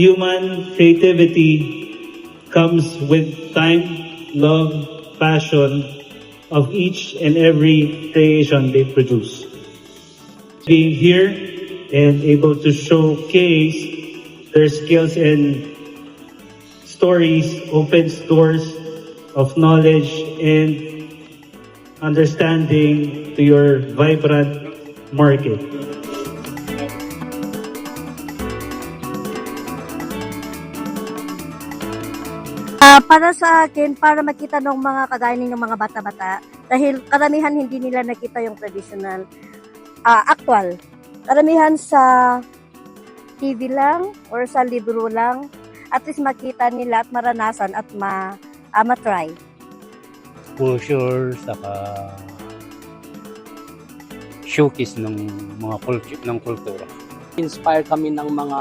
human creativity comes with time, love, passion of each and every creation they produce. Being here and able to showcase their skills and stories opens doors of knowledge and understanding to your vibrant market. Para sa akin, para makita ng mga kagaya ng mga bata-bata, dahil karamihan hindi nila nakita yung traditional, actual. Karamihan sa TV lang or sa libro lang, at least makita nila at maranasan at ma-try. Exposure, saka showcase ng mga kultura. Inspire kami ng mga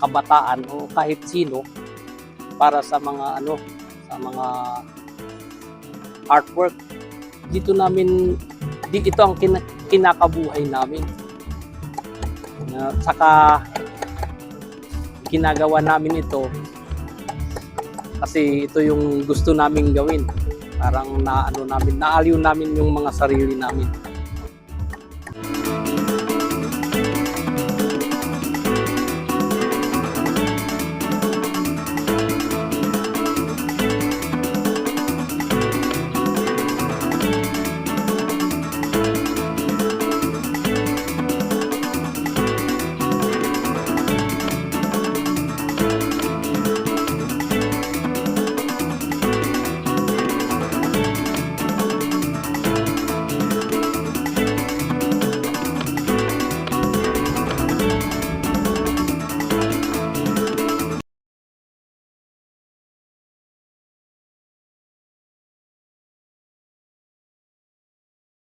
kabataan o kahit sino para sa mga artwork. Ito ang kinakabuhay namin. Saka ginagawa namin ito kasi ito yung gusto naming gawin. Parang naaliw namin yung mga sarili namin.